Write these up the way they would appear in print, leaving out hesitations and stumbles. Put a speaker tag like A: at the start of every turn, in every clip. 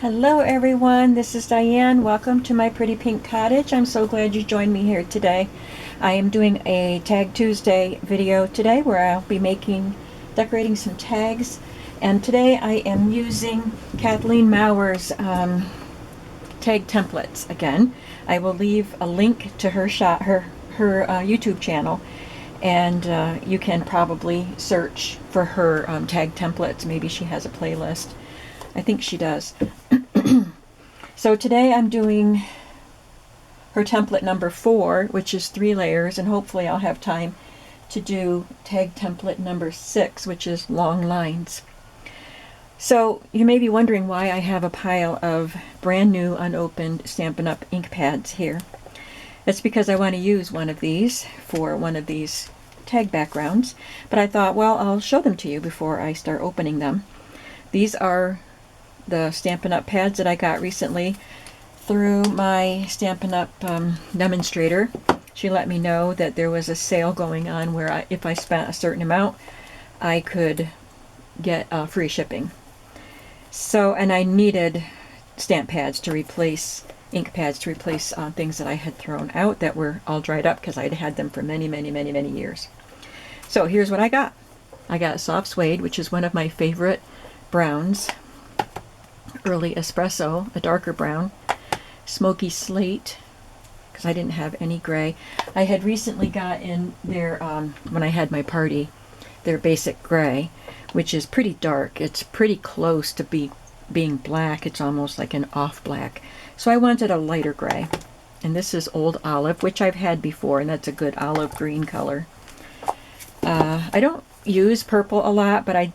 A: Hello everyone, this is Diane. Welcome to my pretty pink cottage. I'm so glad you joined me here today. I am doing a Tag Tuesday video today where I'll be decorating some tags. And today I am using Kathleen Mower's tag templates again. I will leave a link to her YouTube channel, and you can probably search for her tag templates. Maybe she has a playlist. I think she does. So today I'm doing her template number 4, which is 3 layers, and hopefully I'll have time to do tag template number 6, which is long lines. So you may be wondering why I have a pile of brand new unopened Stampin' Up! Ink pads here. It's because I want to use one of these for one of these tag backgrounds, but I thought, well, I'll show them to you before I start opening them. These are the Stampin' Up! Pads that I got recently through my Stampin' Up! Demonstrator. She let me know that there was a sale going on where if I spent a certain amount, I could get free shipping. So, and I needed stamp pads to replace, ink pads to replace things that I had thrown out that were all dried up because I'd had them for many, many, many, many years. So here's what I got. I got soft suede, which is one of my favorite browns. Early espresso, a darker brown. Smoky slate, because I didn't have any gray. I had recently got in their, when I had my party, their basic gray, which is pretty dark. It's pretty close to being black. It's almost like an off black. So I wanted a lighter gray. And this is Old Olive, which I've had before, and that's a good olive green color. I don't use purple a lot, but I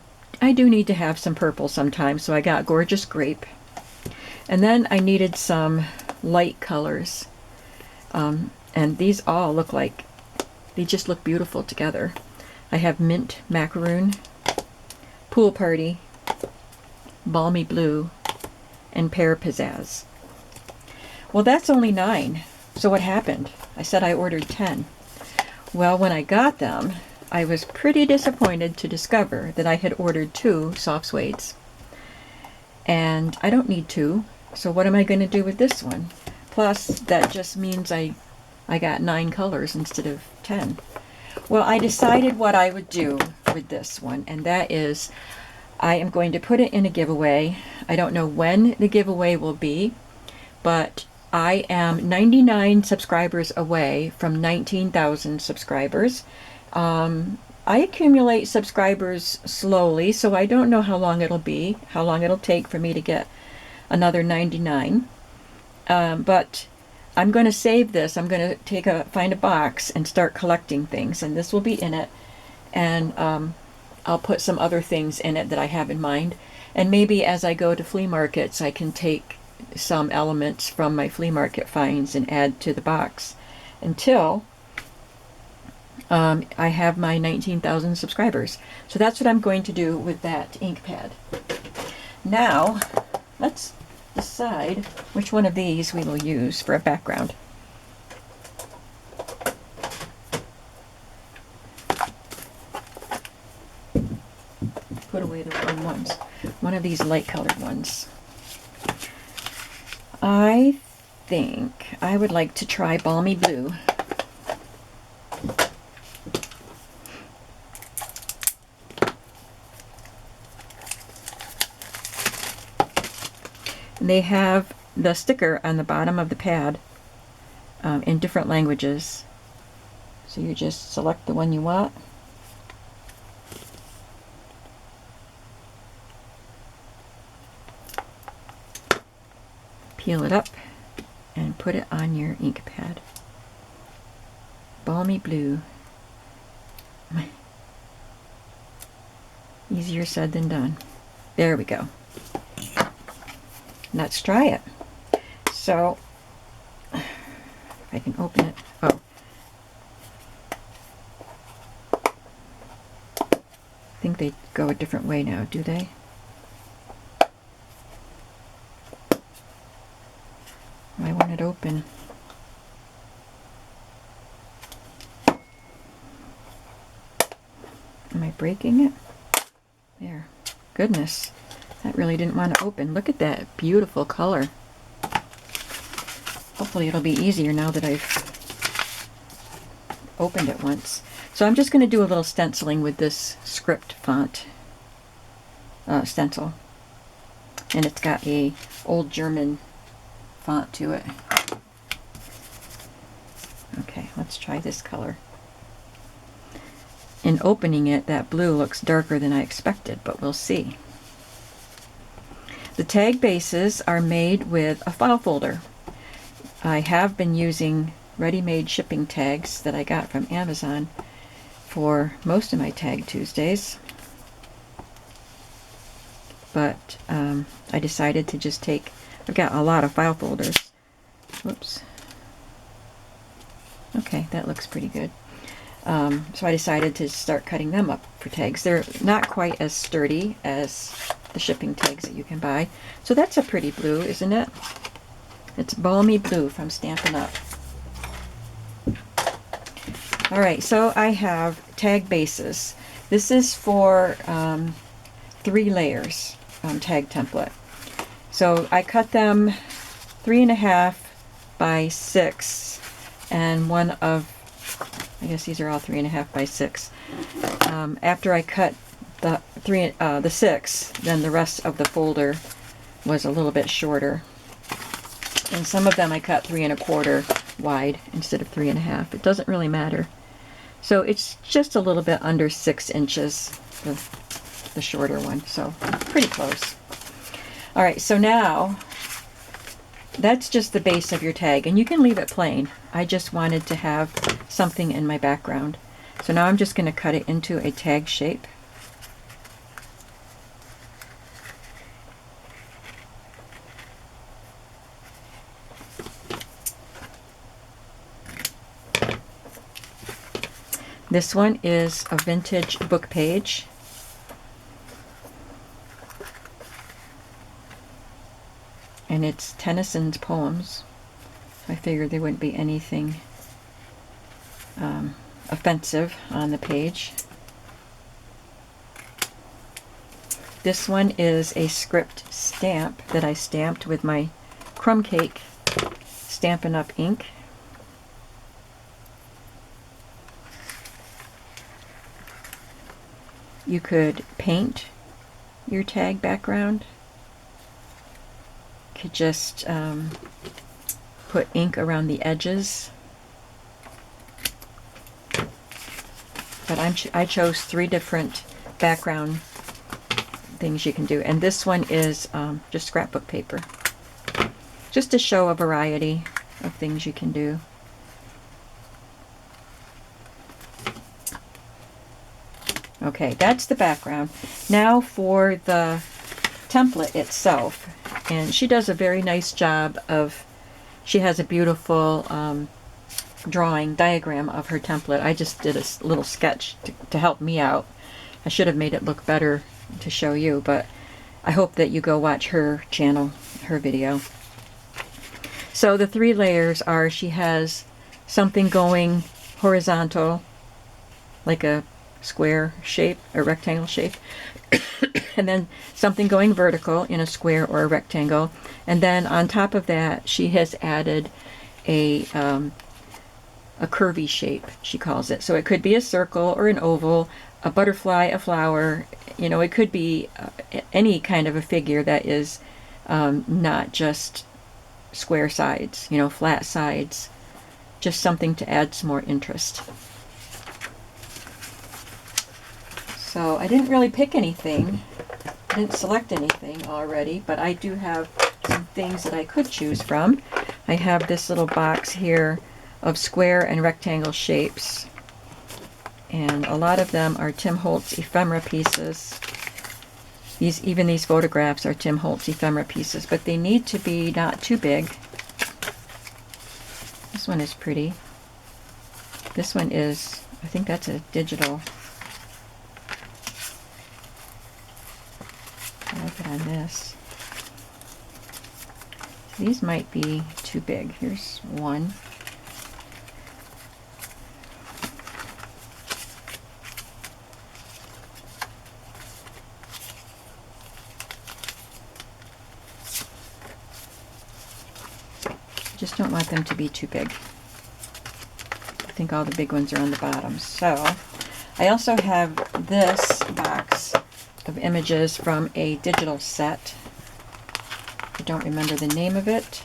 A: do need to have some purple sometimes, so I got Gorgeous Grape. And then I needed some light colors. And these all look like, they just look beautiful together. I have Mint Macaroon, Pool Party, Balmy Blue, and Pear Pizzazz. Well, that's only 9. So what happened? I said I ordered 10. Well, when I got them, I was pretty disappointed to discover that I had ordered 2 soft suedes. And I don't need 2, so what am I going to do with this one? Plus, that just means I got 9 colors instead of 10. Well, I decided what I would do with this one, and that is I am going to put it in a giveaway. I don't know when the giveaway will be, but I am 99 subscribers away from 19,000 subscribers. I accumulate subscribers slowly, so I don't know how long it'll take for me to get another 99. But I'm going to save this. I'm going to find a box and start collecting things, and this will be in it. And I'll put some other things in it that I have in mind. And maybe as I go to flea markets, I can take some elements from my flea market finds and add to the box until I have my 19,000 subscribers. So that's what I'm going to do with that ink pad. Now, let's decide which one of these we will use for a background. Put away the wrong ones. One of these light colored ones. I think I would like to try Balmy Blue. They have the sticker on the bottom of the pad in different languages. So you just select the one you want. Peel it up and put it on your ink pad. Balmy Blue. Easier said than done. There we go. Let's try it. So, if I can open it. Oh. I think they go a different way now, do they? I want it open. Am I breaking it? There. Goodness. That really didn't want to open. Look at that beautiful color. Hopefully it'll be easier now that I've opened it once. So I'm just going to do a little stenciling with this script font stencil. And it's got a old German font to it. Okay, let's try this color. In opening it, that blue looks darker than I expected, but we'll see. The tag bases are made with a file folder. I have been using ready-made shipping tags that I got from Amazon for most of my Tag Tuesdays. But I decided to just take, I've got a lot of file folders. Whoops. Okay, that looks pretty good. So I decided to start cutting them up for tags. They're not quite as sturdy as the shipping tags that you can buy. So that's a pretty blue, isn't it? It's balmy blue from Stampin' Up. Alright, so I have tag bases. This is for 3 layers tag template. So I cut them 3.5 by 6, and one of, I guess these are all 3.5 by 6. After I cut the 6, then the rest of the folder was a little bit shorter. And some of them I cut 3.25 wide instead of 3.5. It doesn't really matter. So it's just a little bit under 6 inches, the shorter one, so pretty close. Alright, so now that's just the base of your tag, and you can leave it plain. I just wanted to have something in my background. So now I'm just going to cut it into a tag shape. This one is a vintage book page. And it's Tennyson's poems. I figured there wouldn't be anything offensive on the page. This one is a script stamp that I stamped with my crumb cake Stampin' Up! Ink. You could paint your tag background. You could just put ink around the edges. But I chose 3 different background things you can do. And this one is just scrapbook paper. Just to show a variety of things you can do. Okay, that's the background. Now for the template itself. And she does a very nice job of, she has a beautiful diagram of her template. I just did a little sketch to help me out. I should have made it look better to show you, but I hope that you go watch her channel, her video. So the 3 layers are, she has something going horizontal, like a square shape, a rectangle shape, and then something going vertical in a square or a rectangle, and then on top of that she has added a curvy shape, she calls it. So it could be a circle or an oval, a butterfly, a flower, you know, it could be any kind of a figure that is not just square sides, you know, flat sides, just something to add some more interest. So I didn't really pick anything, I didn't select anything already, but I do have some things that I could choose from. I have this little box here of square and rectangle shapes, and a lot of them are Tim Holtz ephemera pieces. Even these photographs are Tim Holtz ephemera pieces, but they need to be not too big. This one is pretty. This one is, I think that's a digital. I'll look on this. These might be too big. Here's one. Just don't want them to be too big. I think all the big ones are on the bottom. So I also have this box of images from a digital set. I don't remember the name of it,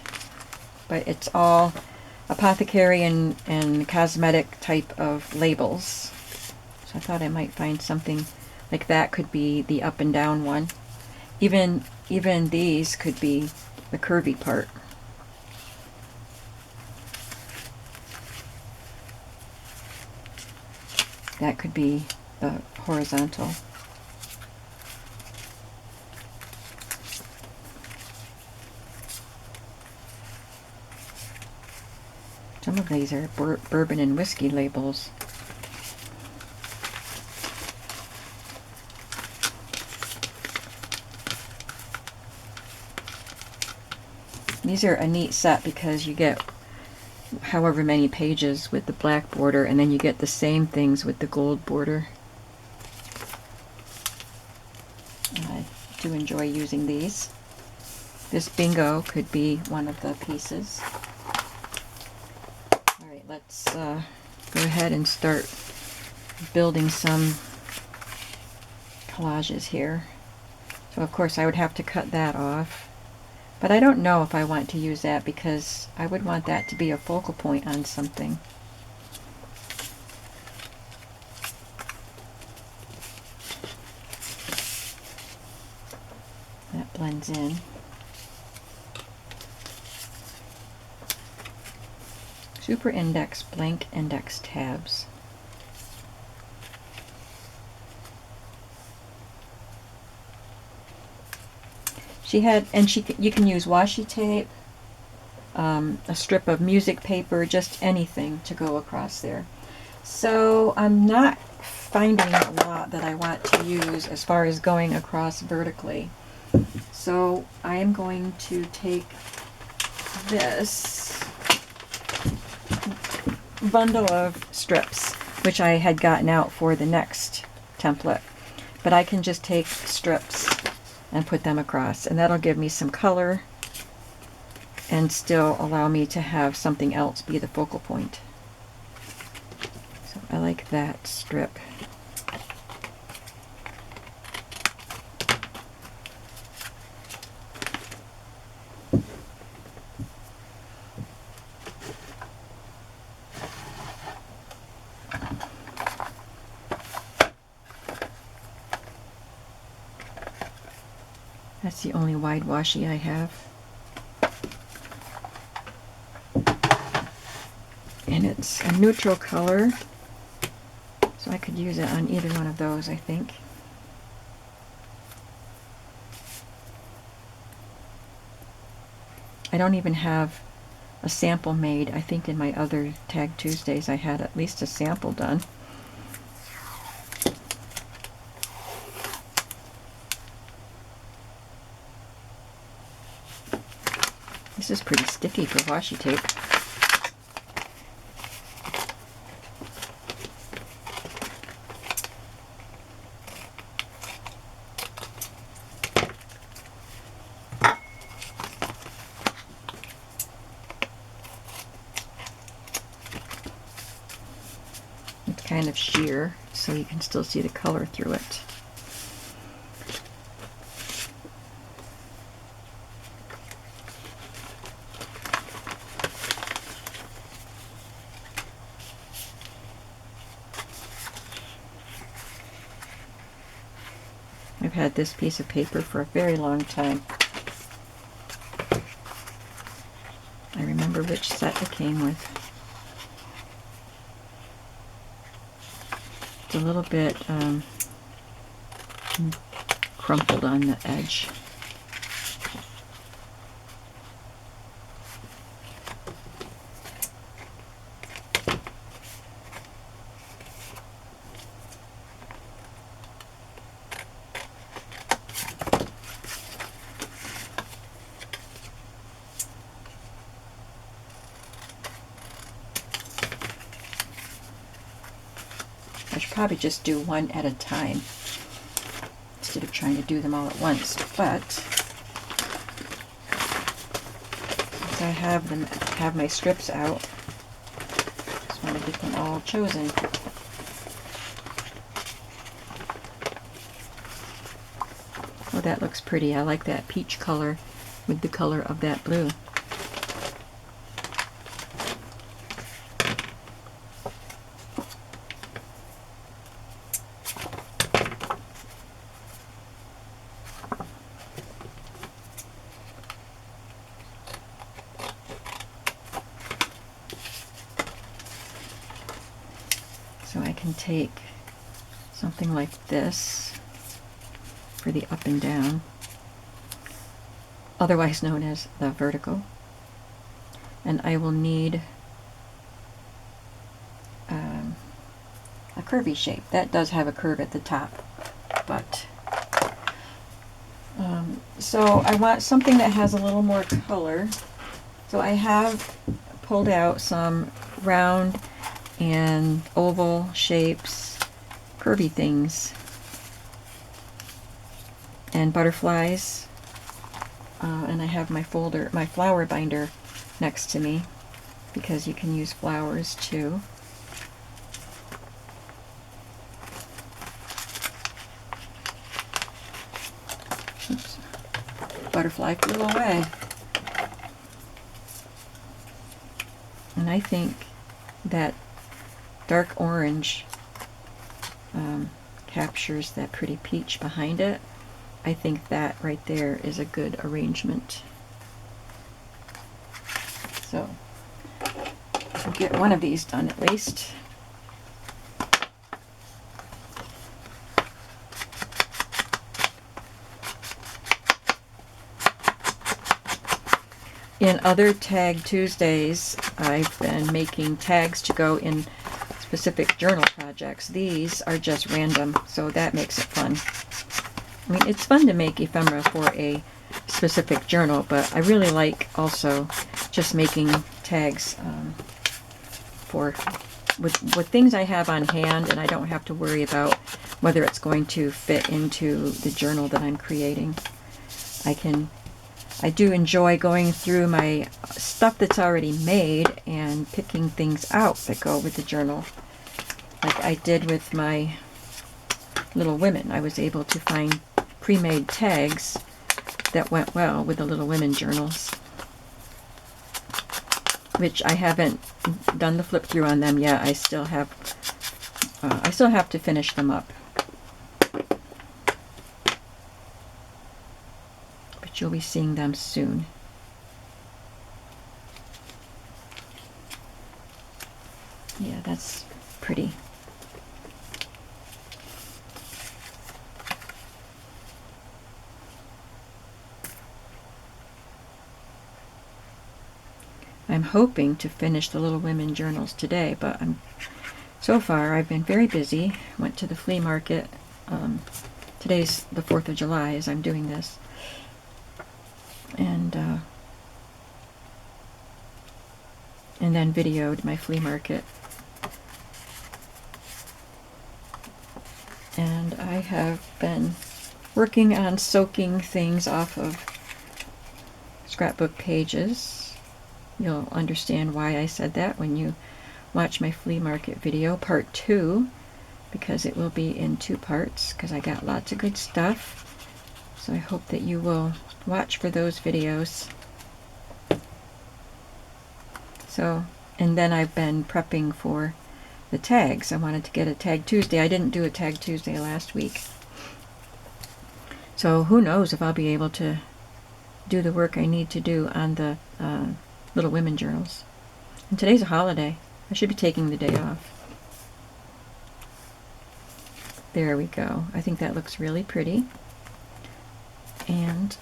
A: but it's all apothecary and cosmetic type of labels. So I thought I might find something like that. Could be the up and down one. Even these could be the curvy part. That could be the horizontal. Some of these are bourbon and whiskey labels. These are a neat set because you get however many pages with the black border, and then you get the same things with the gold border. And I do enjoy using these. This bingo could be one of the pieces. Alright, let's go ahead and start building some collages here. So of course I would have to cut that off. But I don't know if I want to use that because I would want that to be a focal point on something. That blends in. Super index blank index tabs. She had, and you can use washi tape, a strip of music paper, just anything to go across there. So I'm not finding a lot that I want to use as far as going across vertically. So I am going to take this bundle of strips, which I had gotten out for the next template, but I can just take strips and put them across, and that'll give me some color and still allow me to have something else be the focal point. So I like that strip. That's the only wide washi I have. And it's a neutral color, so I could use it on either one of those, I think. I don't even have a sample made. I think in my other Tag Tuesdays I had at least a sample done. This is pretty sticky for washi tape. It's kind of sheer, so you can still see the color through it. I've had this piece of paper for a very long time. I remember which set it came with. It's a little bit crumpled on the edge. I should probably just do one at a time instead of trying to do them all at once, but I have my strips out. Just want to get them all chosen. Oh, that looks pretty. I like that peach color with the color of that blue. So I can take something like this for the up and down, otherwise known as the vertical. And I will need a curvy shape. That does have a curve at the top, but so I want something that has a little more color. So I have pulled out some round and oval shapes, curvy things, and butterflies, and I have my flower binder next to me, because you can use flowers too. Oops. Butterfly flew away. And I think that dark orange captures that pretty peach behind it. I think that right there is a good arrangement. So I'll get one of these done at least. In other Tag Tuesdays, I've been making tags to go in specific journal projects. These are just random, so that makes it fun. I mean, it's fun to make ephemera for a specific journal, but I really like also just making tags with things I have on hand, and I don't have to worry about whether it's going to fit into the journal that I'm creating. I do enjoy going through my stuff that's already made and picking things out that go with the journal. Like I did with my Little Women. I was able to find pre-made tags that went well with the Little Women journals, which I haven't done the flip through on them yet. I still have to finish them up. But you'll be seeing them soon. Yeah, that's pretty. I'm hoping to finish the Little Women journals today, but so far I've been very busy. Went to the flea market. Today's the 4th of July as I'm doing this. And then videoed my flea market. And I have been working on soaking things off of scrapbook pages. You'll understand why I said that when you watch my flea market video, part 2, because it will be in 2 parts, because I got lots of good stuff. So I hope that you will watch for those videos. So, and then I've been prepping for the tags. I wanted to get a Tag Tuesday. I didn't do a Tag Tuesday last week. So who knows if I'll be able to do the work I need to do on the Little Women journals. And today's a holiday. I should be taking the day off. There we go. I think that looks really pretty. And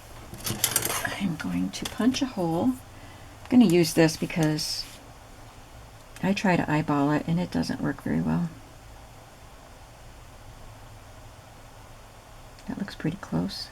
A: I'm going to punch a hole. I'm going to use this because I try to eyeball it and it doesn't work very well. That looks pretty close.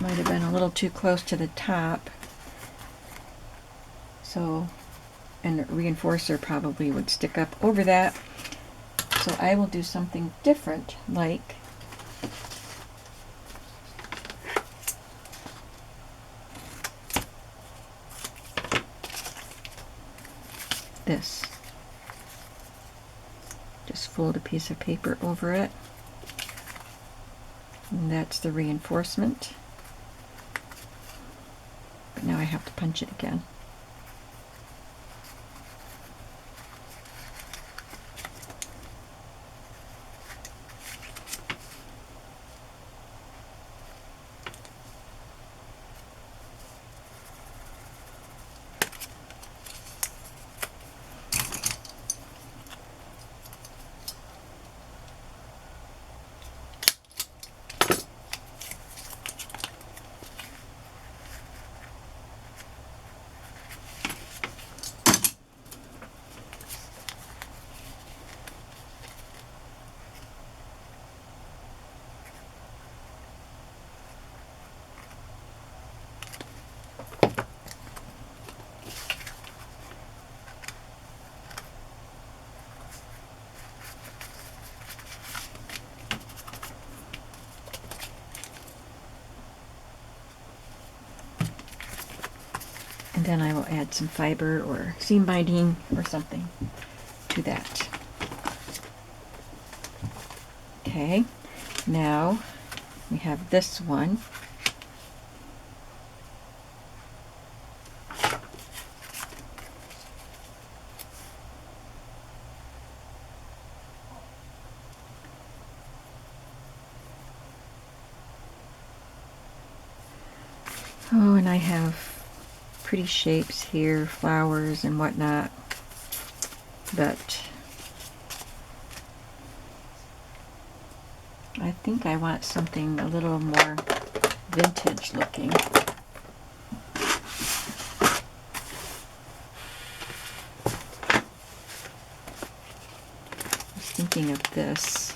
A: might have been a little too close to the top. So, and the reinforcer probably would stick up over that. So I will do something different, like this. Just fold a piece of paper over it. And that's the reinforcement. But now I have to punch it again. And then I will add some fiber or seam binding or something to that. Okay, now we have this one. Oh, and I have pretty shapes here, flowers and whatnot, but I think I want something a little more vintage looking. I was thinking of this.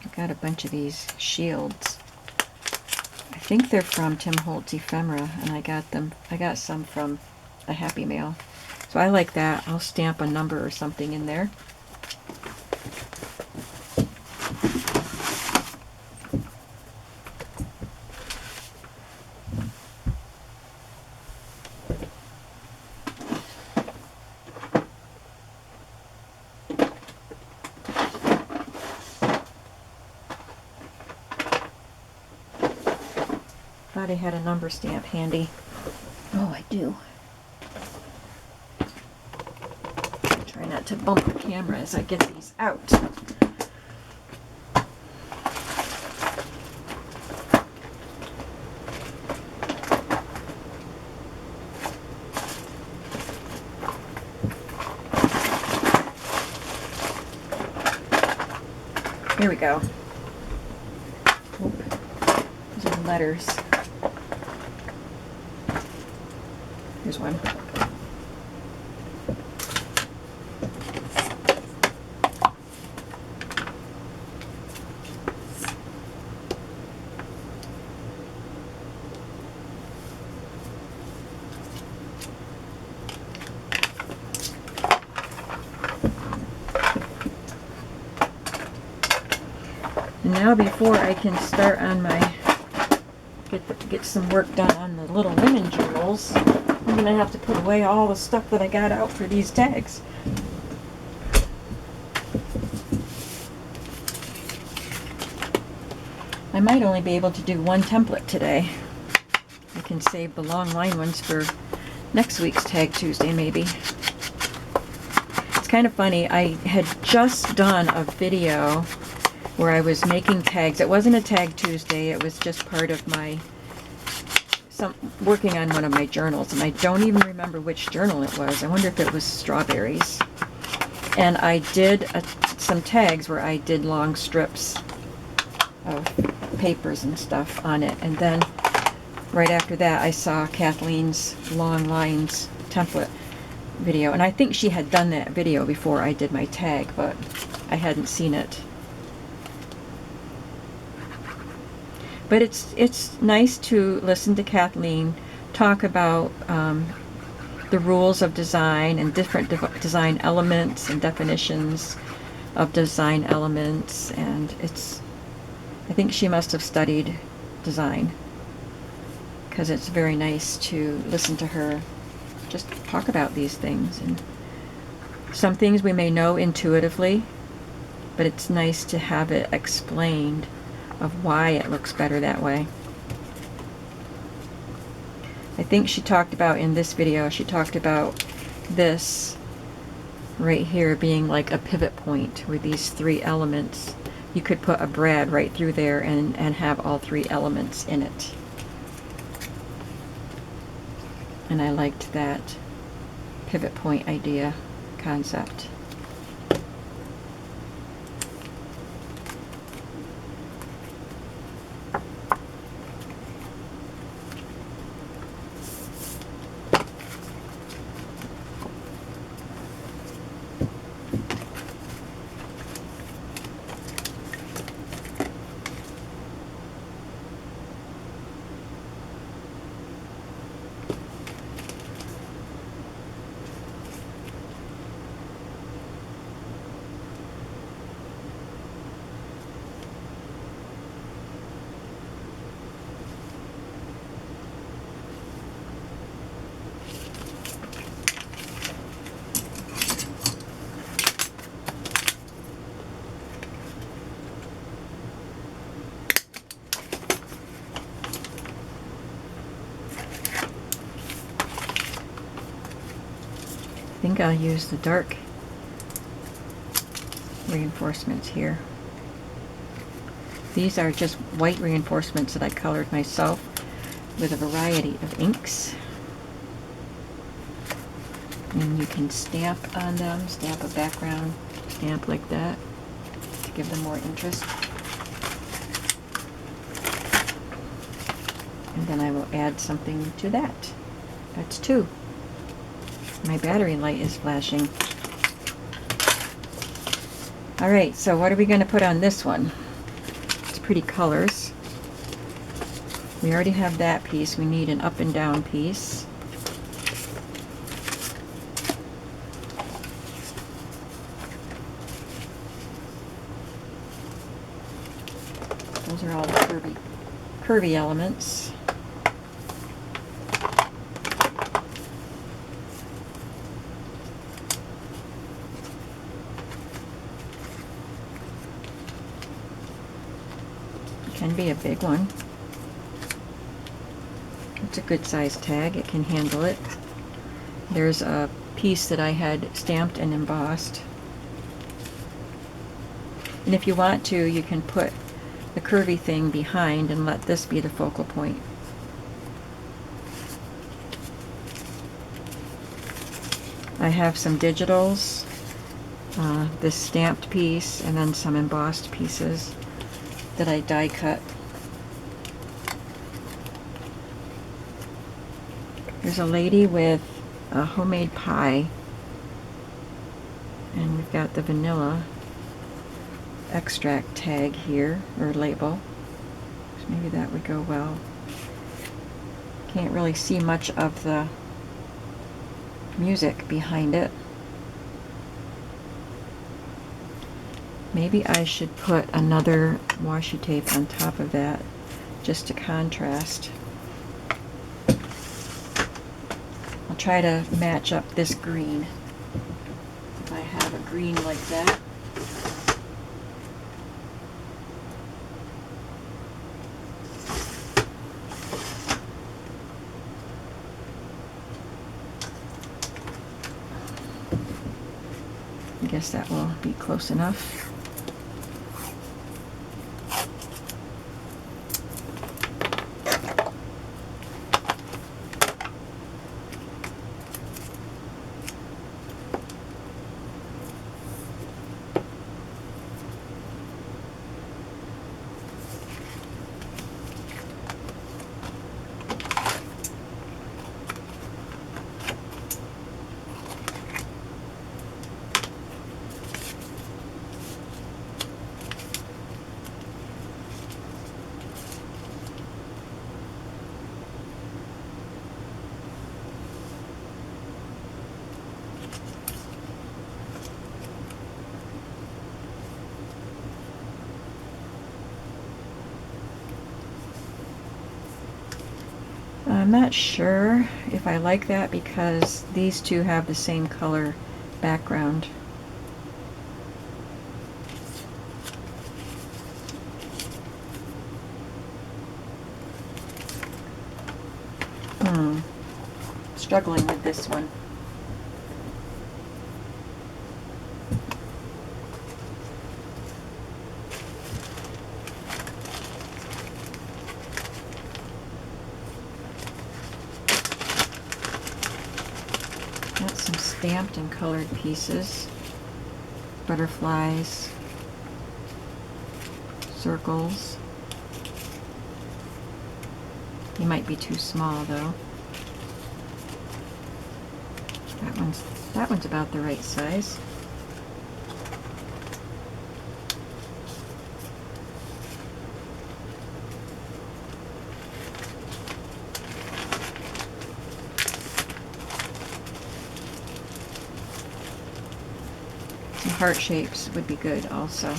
A: I got a bunch of these shields. I think they're from Tim Holtz Ephemera, and I got some from a Happy Mail. So I like that. I'll stamp a number or something in there. Thought I had a number stamp handy. Oh, I do. Try not to bump the camera as I get these out. Here we go. These are letters. Here's one. And now before I can start on my, get some work done on the Little Women journals, I'm going to have to put away all the stuff that I got out for these tags. I might only be able to do one template today. I can save the long line ones for next week's Tag Tuesday maybe. It's kind of funny, I had just done a video where I was making tags. It wasn't a Tag Tuesday, it was just part of my working on one of my journals, and I don't even remember which journal it was. I wonder if it was strawberries. And I did some tags where I did long strips of papers and stuff on it, and then right after that I saw Kathleen's long lines template video, and I think she had done that video before I did my tag, but I hadn't seen it. But it's nice to listen to Kathleen talk about the rules of design and different design elements and definitions of design elements, and I think she must have studied design, because it's very nice to listen to her just talk about these things. And some things we may know intuitively, but it's nice to have it explained of why it looks better that way. I think she talked about in this video, she talked about this right here being like a pivot point with these three elements. You could put a brad right through there and have all three elements in it. And I liked that pivot point idea concept. I think I'll use the dark reinforcements here. These are just white reinforcements that I colored myself with a variety of inks. And you can stamp on them, stamp a background stamp like that to give them more interest. And then I will add something to that. That's two. My battery light is flashing. Alright, so what are we going to put on this one? It's pretty colors. We already have that piece. We need an up and down piece. Those are all the curvy elements. Can be a big one. It's a good size tag. It can handle it. There's a piece that I had stamped and embossed. And if you want to, you can put the curvy thing behind and let this be the focal point. I have some digitals, this stamped piece, and then some embossed pieces that I die cut. There's a lady with a homemade pie, and we've got the vanilla extract tag here, or label. So maybe that would go well. Can't really see much of the music behind it. Maybe I should put another washi tape on top of that just to contrast. I'll try to match up this green. If I have a green like that. I guess that will be close enough. I'm not sure if I like that because these two have the same color background. Struggling with this one. Got some stamped and colored pieces. Butterflies. Circles. They might be too small though. That one's about the right size. Some heart shapes would be good also.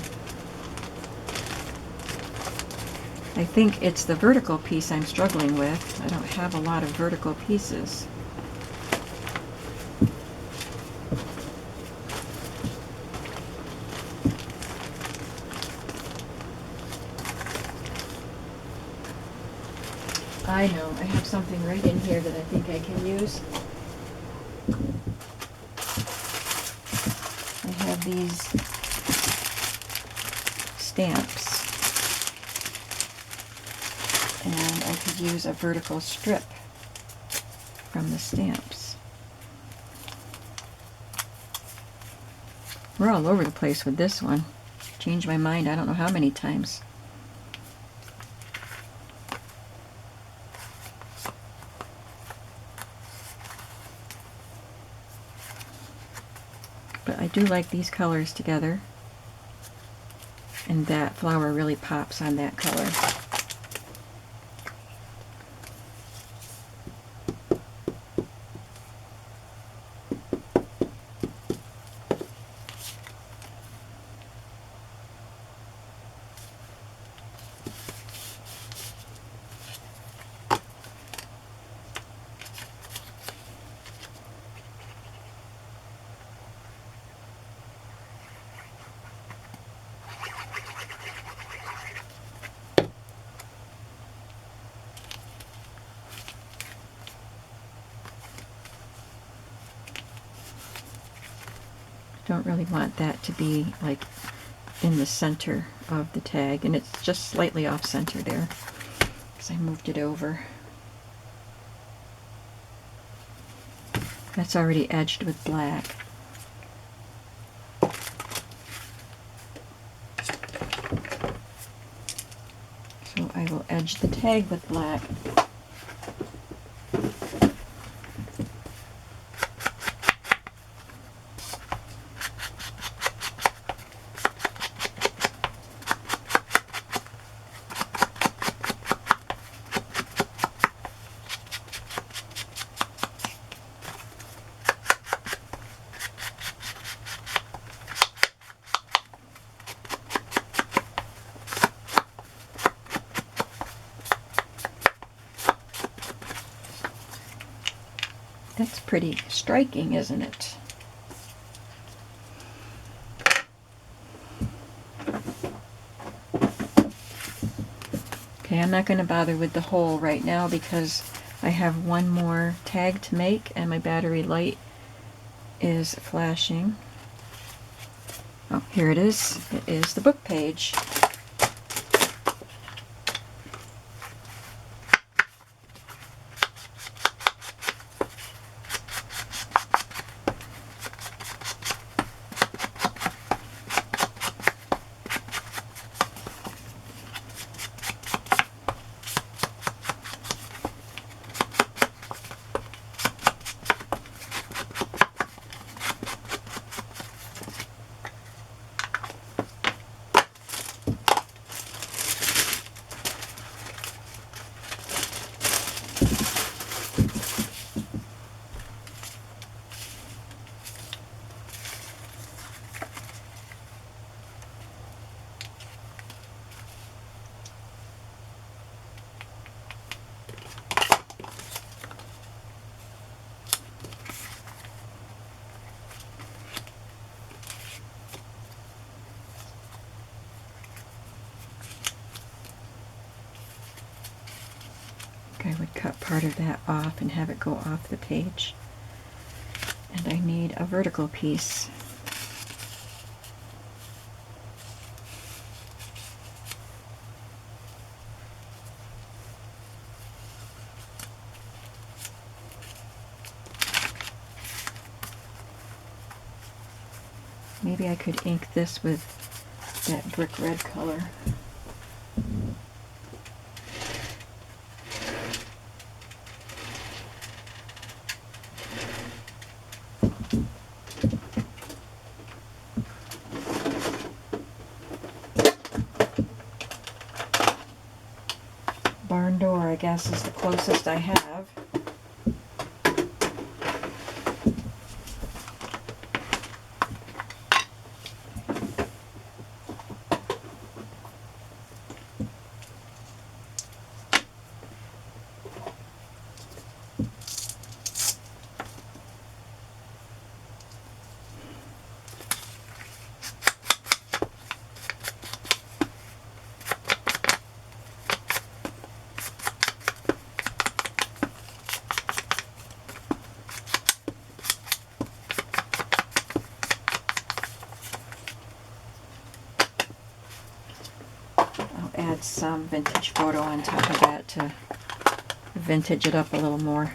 A: I think it's the vertical piece I'm struggling with. I don't have a lot of vertical pieces. I know, I have something right in here that I think I can use. I have these stamps, and I could use a vertical strip from the stamps. We're all over the place with this one. Changed my mind I don't know how many times. But I do like these colors together, and that flower really pops on that color. Don't really want that to be like in the center of the tag, and it's just slightly off center there because I moved it over. That's already edged with black. So I will edge the tag with black. That's pretty striking, isn't it? Okay, I'm not going to bother with the hole right now because I have one more tag to make and my battery light is flashing. Oh, here it is. It is the book page. cut part of that off and have it go off the page. And I need a vertical piece. Maybe I could ink this with that brick red color. Barn door, I guess, is the closest I have. Add some vintage photo on top of that to vintage it up a little more.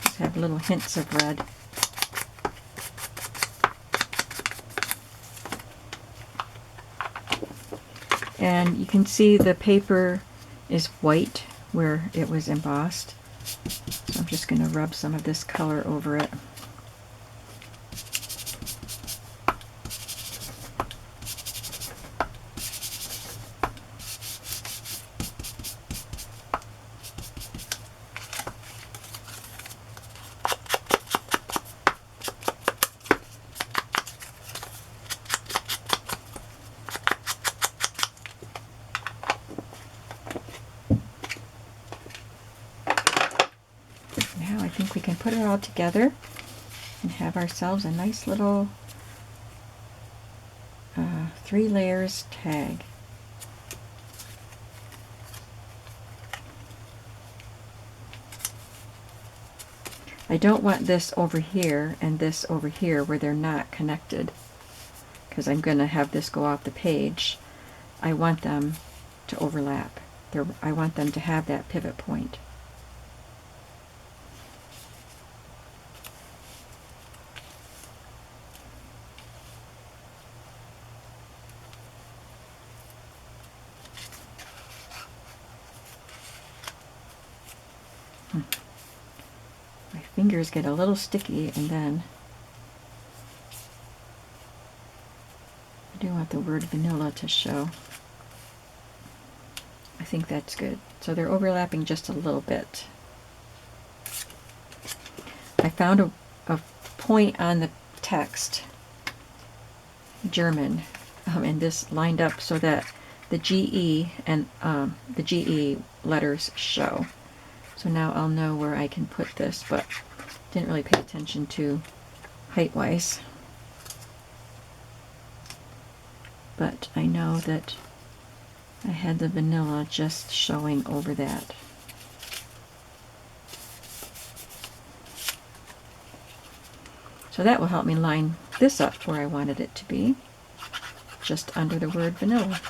A: Just have little hints of red. And you can see the paper is white where it was embossed. So I'm just going to rub some of this color over it. I think we can put it all together and have ourselves a nice little 3 layers tag. I don't want this over here and this over here where they're not connected, because I'm going to have this go off the page. I want them to overlap. I want them to have that pivot point. My fingers get a little sticky, and then I do want the word vanilla to show. I think that's good. So they're overlapping just a little bit. I found a point on the text, German, and this lined up so that the GE and the GE letters show. So now I'll know where I can put this, but didn't really pay attention to height-wise. But I know that I had the vanilla just showing over that. So that will help me line this up where I wanted it to be, just under the word vanilla.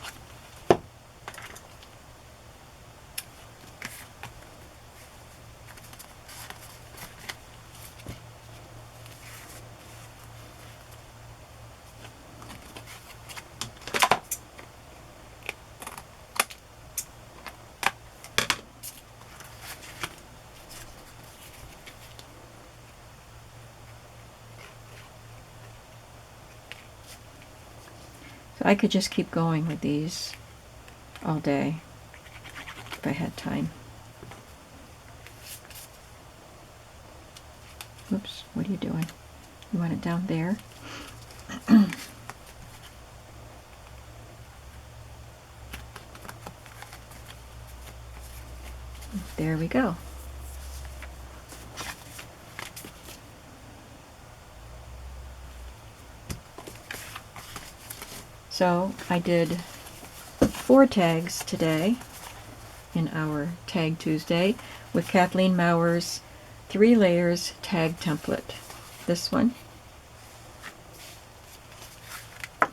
A: I could just keep going with these all day if I had time. Oops, what are you doing? You want it down there? There we go. So I did 4 tags today in our Tag Tuesday with Kathleen Mower's 3 layers tag template. This one,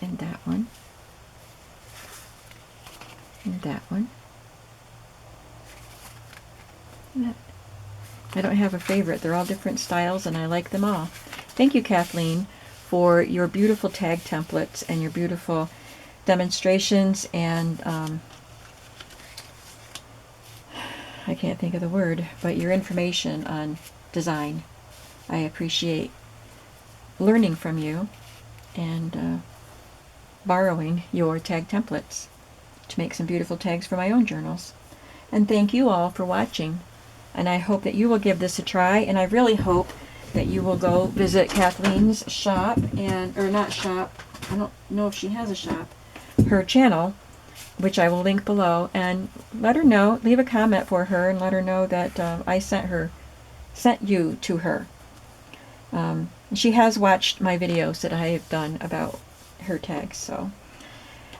A: and that one, and that one. And that. I don't have a favorite. They're all different styles and I like them all. Thank you, Kathleen, for your beautiful tag templates and your beautiful demonstrations and I can't think of the word, but your information on design. I appreciate learning from you and borrowing your tag templates to make some beautiful tags for my own journals. And thank you all for watching. And I hope that you will give this a try, and I really hope that you will go visit Kathleen's shop, or not shop, I don't know if she has a shop, her channel, which I will link below, and let her know, leave a comment for her, and let her know that I sent you to her. She has watched my videos that I have done about her tags, so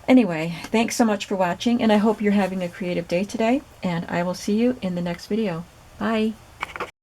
A: anyway, thanks so much for watching, and I hope you're having a creative day today, and I will see you in the next video. Bye!